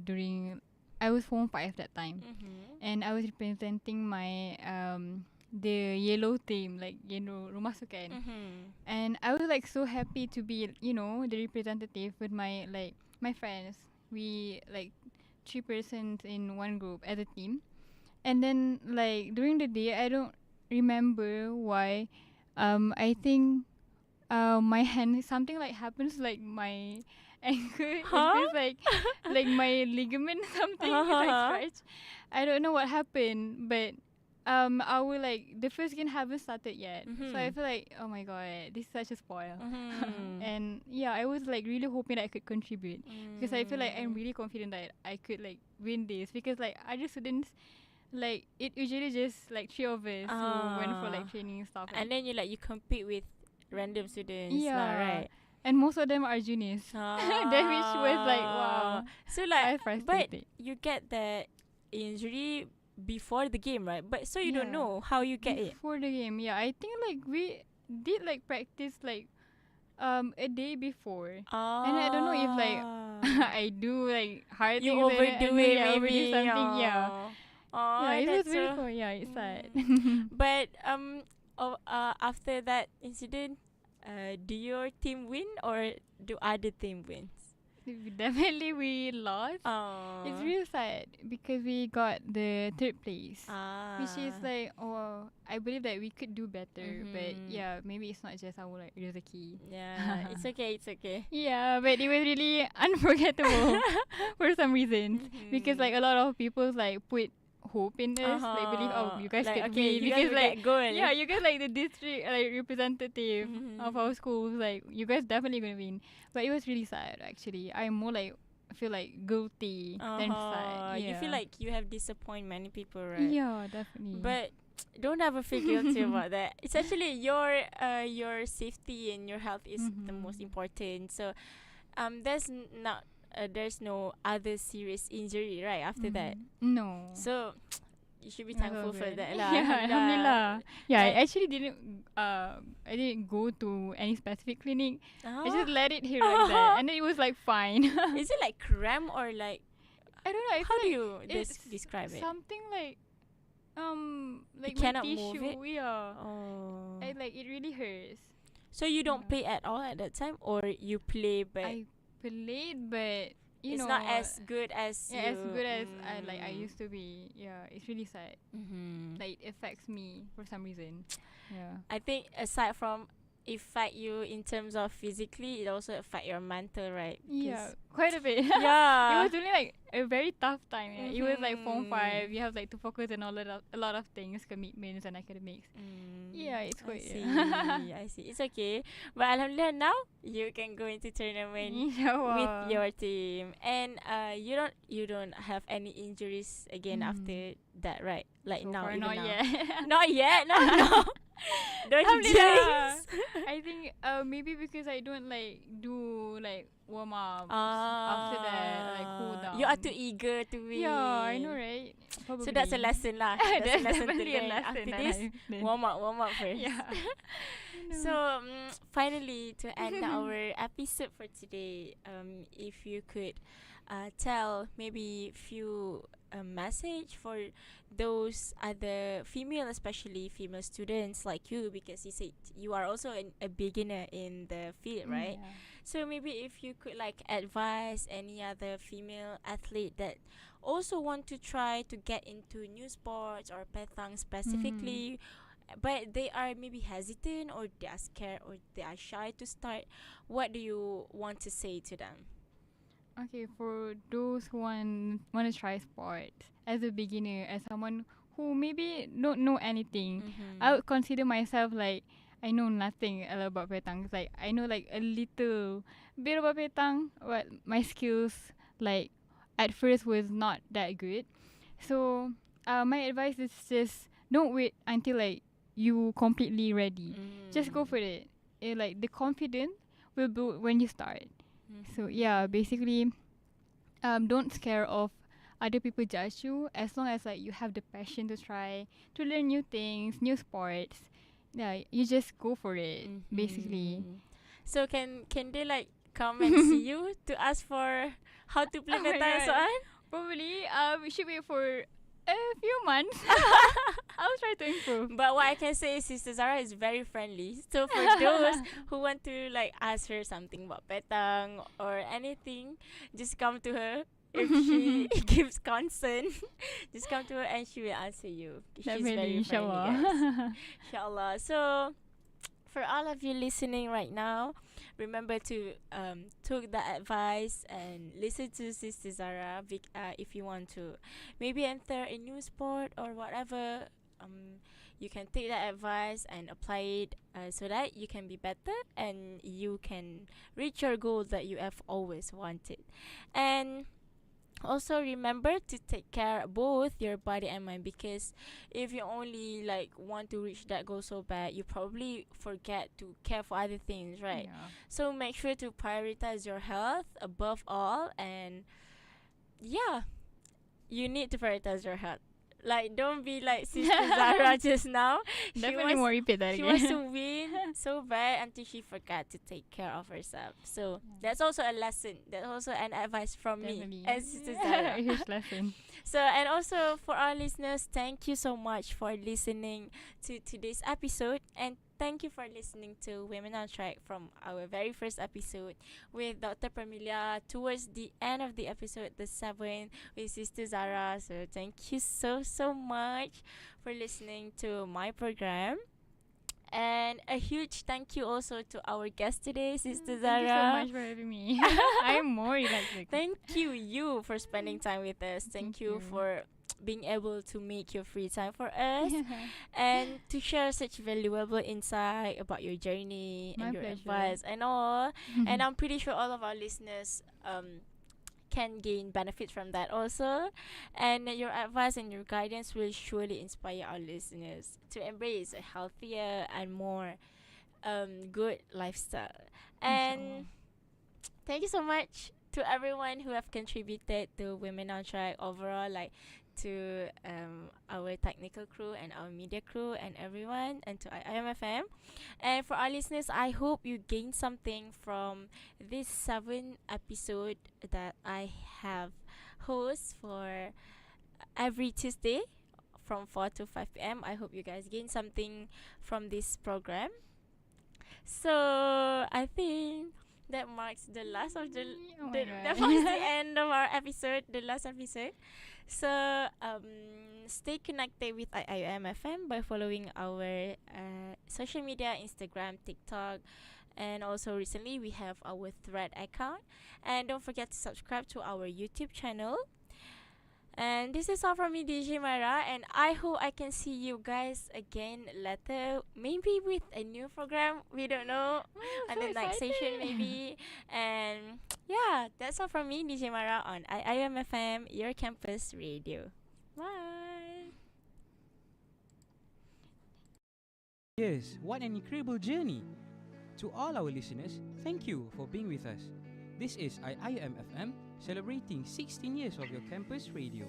during I was form 5 that time, and I was representing my the yellow team, like rumah sukan, and I was like so happy to be the representative with my friends. We like 3 persons in one group as a team, and then like during the day I don't remember why. I think my hand, something like happens, like my ankle. It feels like my ligament something is like stretched. I don't know what happened, but our the first game haven't started yet. So I feel like, oh my god, this is such a spoil. And yeah, I was like really hoping that I could contribute, because I feel like I'm really confident that I could like win this, because like other students, like it usually just like 3 of us who went for like training and stuff. And then you compete with random students, yeah, right? And most of them are juniors. That which was like wow. So I like, but frustrated. you get the injury before the game, right? But so you don't know how you get it. Before the game, yeah. I think like we did like practice like a day before. And I don't know if like I do like hard you things overdo and it, yeah, overdo maybe. something. Yeah. Yeah, It was that's really so. cool. Yeah, it's sad. But after that incident, do your team win or do other team wins? Definitely we lost. It's real sad because we got the 3rd place, which is like, oh, I believe that we could do better, but yeah, maybe it's not just our like rezeki. Yeah, it's okay. Yeah, but it was really unforgettable for some reason, because like a lot of people like put hope in us, like believe, oh, you guys like, could okay, win, you because guys will like get goal. yeah, you guys like the district like representative of our schools, like you guys definitely gonna win. But it was really sad actually. I'm more like feel like guilty than sad. Yeah. You feel like you have disappointed many people, right? Yeah, definitely. But don't ever feel guilty about that. It's actually your safety and your health is the most important. So there's no other serious injury right after that. No. So you should be thankful for that lah. Yeah, alhamdulillah. Yeah, I actually I didn't go to any specific clinic. I just let it here like that, and then it was like fine. Is it like cramp or like, I don't know. I how do feel you it's describe it? something like like You my cannot move tissue. it? Yeah. Oh. Like it really hurts. So you don't play at all at that time, or you play but I played, but you it's know, not as good as as good as I Mm. used to be. Yeah, it's really sad. Mm-hmm. Like it affects me for some reason. Yeah. I think aside from affect you in terms of physically, it also affect your mental, right? Yeah, quite a bit. Yeah. It was really like a very tough time. Yeah. It was like Form 5. Mhm. You have like to focus on a lot of things, commitments and academics. Yeah, it's I quite. see. I see. It's okay. But alhamdulillah now you can go into tournament with Inshallah. your team, and you don't have any injuries again after that, right? Like So now, far, even not now. yet. Not yet. No, no. Don't Alhamdulillah. jinx. I think maybe because I don't like do like warm ups after that, like cool down. You are too eager to win. Yeah, I know, right? Probably. So that's a lesson lah. That's a That's lesson to definitely a learn. lesson After that this, I've learned. warm up first. Yeah. So finally, to end our episode for today, if you could tell maybe few message for those other female, especially female students like you, because you said you are also a beginner in the field, right? Yeah. So maybe if you could like advise any other female athlete that also want to try to get into new sports or petang specifically, but they are maybe hesitant or they are scared or they are shy to start, what do you want to say to them? Okay, for those who want to try sports as a beginner, as someone who maybe don't know anything, I would consider myself like I know nothing about petang. Like I know like a little bit about petang, but my skills like at first was not that good. So my advice is just don't wait until like you completely ready. Just go for it. Like the confidence will build when you start. So yeah, basically, don't scare of other people judge you as long as like you have the passion to try to learn new things, new sports. Yeah, you just go for it. Basically. So can they like come and see you to ask for how to play Oh my petang and so God. on? Probably we should wait for a few months. I'll try to improve. But what I can say is Sister Zahra is very friendly. So for those who want to like ask her something about petang or anything, just come to her. If she gives consent, just come to her and she will answer you. She's Definitely, very friendly, guys. inshallah. Inshallah. So for all of you listening right now, remember to take that advice and listen to Sister Zahra if you want to maybe enter a new sport or whatever. You can take that advice and apply it so that you can be better and you can reach your goal that you have always wanted. And also remember to take care of both your body and mind, because if you only like want to reach that goal so bad, you probably forget to care for other things, right? Yeah. So make sure to prioritize your health above all, and yeah, you need to prioritize your health. Like, don't be like Sister Zahra just now. Definitely more repeat that She again. wants to win so bad until she forgot to take care of herself. So that's also a lesson. That's also an advice from Definitely. me and Sister Zahra. A huge lesson. So, and also for our listeners, thank you so much for listening to today's episode, and thank you for listening to Women on Track from our very first episode with Dr. Pramila towards the end of the episode, the 7th, with Sister Zahra. So thank you so much for listening to my program. And a huge thank you also to our guest today, Sister Zahra. Thank you so much for having me. I'm more relaxed. Thank you for spending time with us. Thank you for being able to make your free time for us and to share such valuable insight about your journey My and your pleasure. advice and all. And I'm pretty sure all of our listeners can gain benefits from that also, and your advice and your guidance will surely inspire our listeners to embrace a healthier and more good lifestyle. And thank you so much to everyone who have contributed to Women on Track overall, like to our technical crew and our media crew and everyone, and to IMFM. And for our listeners, I hope you gain something from this 7 episode that I have host for every Tuesday from 4 to 5 p.m. I hope you guys gain something from this program. So I think that marks the last of Oh my that God. marks the end of our episode, the last episode. So stay connected with IIMFM by following our social media, Instagram, TikTok, and also recently we have our Thread account. And don't forget to subscribe to our YouTube channel. And this is all from me, DJ Mara, and I hope I can see you guys again later, maybe with a new program. We don't know, on the next session maybe. And yeah, that's all from me, DJ Mara, on IIMFM, your campus radio. Bye. Yes, what an incredible journey! To all our listeners, thank you for being with us. This is IIMFM celebrating 16 years of your campus radio.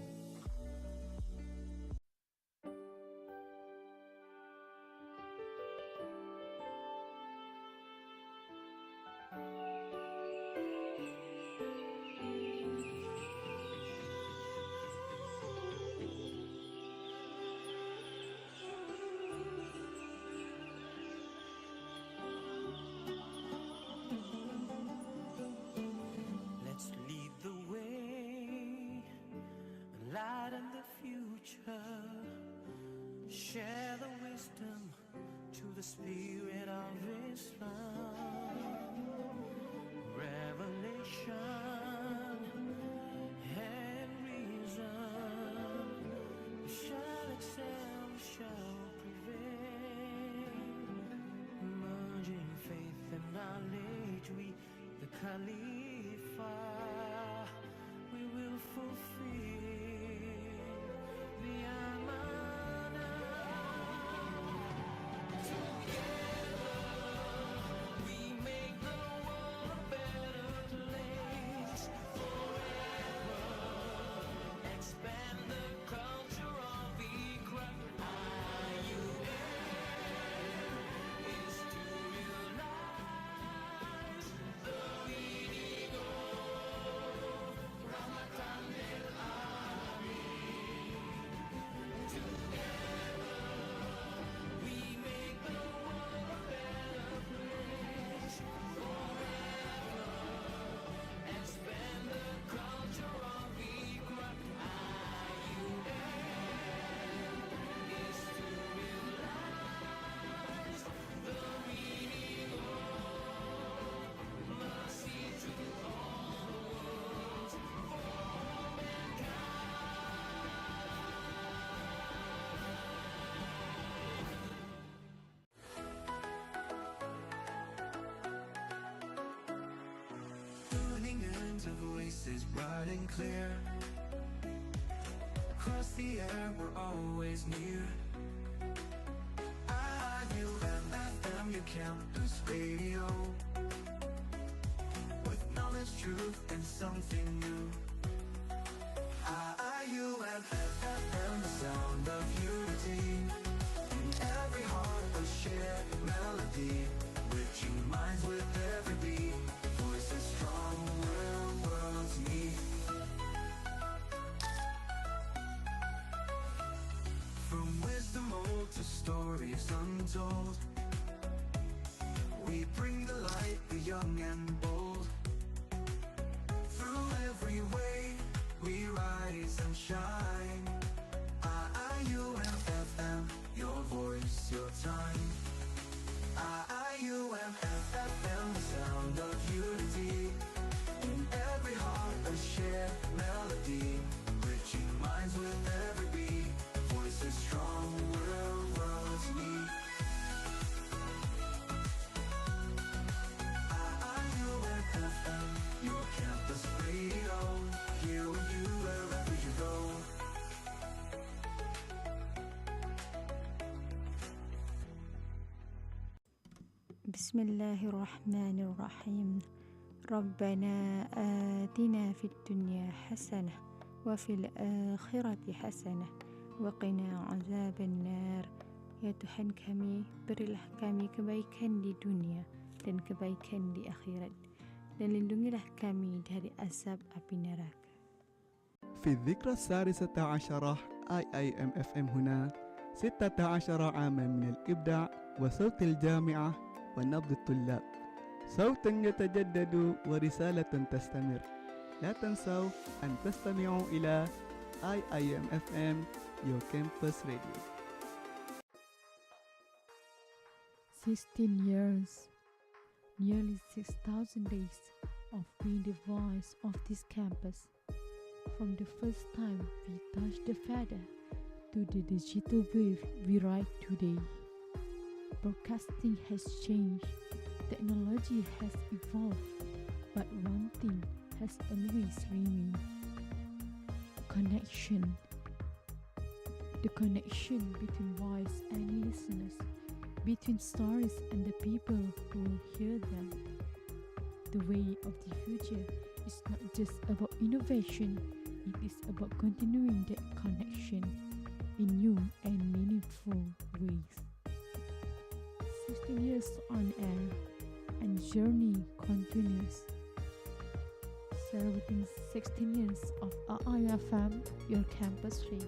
Let's lead the way, lighten the future, share the wisdom to the spirit of Islam. Revelation and reason, we shall excel, we shall prevail. Merging faith and knowledge, we the Khalifa, we will fulfill the Amana. Together we make the world a better place. Forever expand the culture of Ikra. IUM is to realize the meaning of Ramadan al-Amin. Together we make the world a better place. Forever expand the culture of Ikra. IUM is to realize the meaning of mercy to all the worlds for tuning into voices bright and clear. Across the air, we're always near. IUMFM, your campus radio, with knowledge, truth, and something new. IUMFM, the sound of unity. In every heart, a shared melody, reaching minds with every beat. Voices strong where worlds meet. From wisdom old to stories untold, we bring the light, the young and bold. Through every way, we rise and shine. IUMFM, your voice, your time. IUMFM, the sound of unity. In every heart, a shared melody, reaching minds with every beat. Voices strong where worlds meet. IUMFM, your campus radio. Here with you wherever you go. بسم الله الرحمن الرحيم. ربنا آتنا في الدنيا حسنة وفي الآخرة حسنة وقنا عذاب النار. Ya Tuhan kami, berilah kami kebaikan di dunia dan kebaikan di akhirat, dan lindungilah kami dari azab api neraka. في الذكرى السادسة عشرة IIMFM هنا 16 عاما من الإبداع وصوت الجامعة ونبض الطلاب. صوت يتجدد ورسالة تستمر. لا تنسوا أن تستمعوا إلى IIM FM, your campus radio. 16 years, nearly 6,000 days of being the voice of this campus. From the first time we touched the feather to the digital wave we ride today. Broadcasting has changed, technology has evolved, but one thing has always remained: connection. The connection between voice and listeners, between stories and the people who will hear them. The way of the future is not just about innovation, it is about continuing that connection in new and meaningful ways. 16 years on air and journey continues. Celebrating 16 years of IIFM, your campus radio.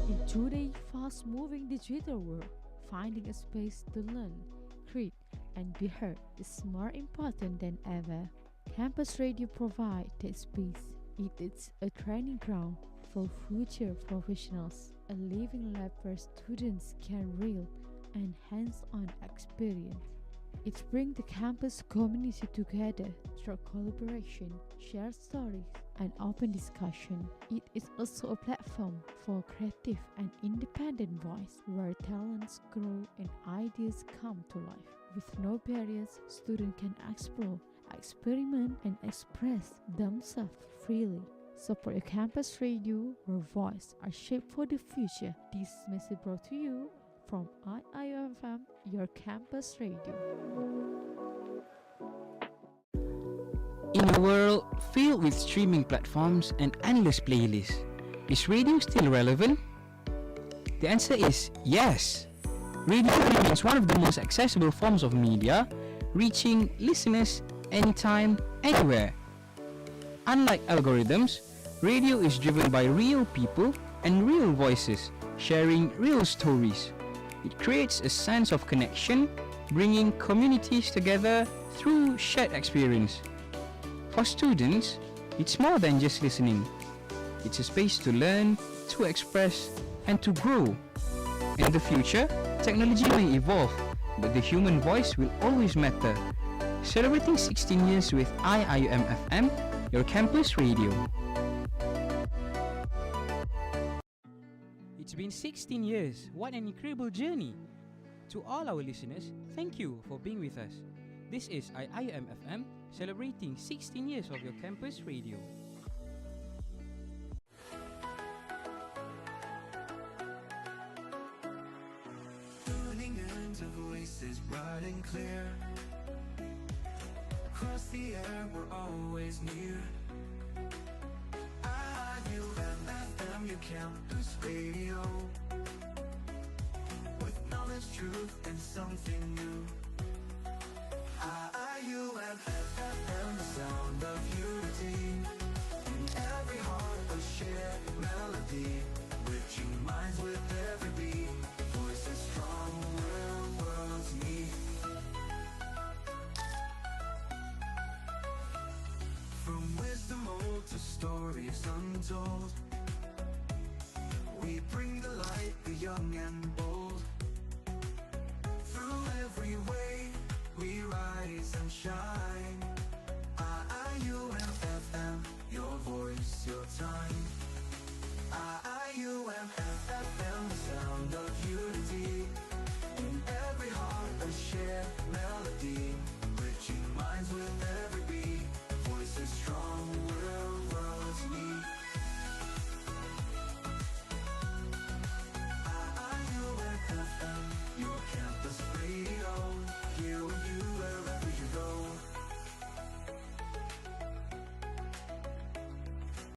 In today's fast-moving digital world, finding a space to learn, create, and be heard is more important than ever. Campus radio provides that space. It is a training ground for future professionals, a living lab where students can real and hands-on experience. It brings the campus community together through collaboration, shared stories, and open discussion. It is also a platform for creative and independent voice where talents grow and ideas come to life. With no barriers, students can explore, experiment, and express themselves freely. Support your campus radio, where voices are shaped for the future. This message brought to you from IIFM, your campus radio. In a world filled with streaming platforms and endless playlists, is radio still relevant? The answer is yes. Radio remains one of the most accessible forms of media, reaching listeners anytime, anywhere. Unlike algorithms, radio is driven by real people and real voices, sharing real stories. It creates a sense of connection, bringing communities together through shared experience. For students, it's more than just listening. It's a space to learn, to express, and to grow. In the future, technology may evolve, but the human voice will always matter. Celebrating 16 years with IIM FM, your campus radio. It's been 16 years. What an incredible journey. To all our listeners, thank you for being with us. This is IIM FM, celebrating 16 years of your campus radio. Tuning into voices bright and clear. Across the air, we're always near. IIM, your campus radio. With knowledge, truth, and something new.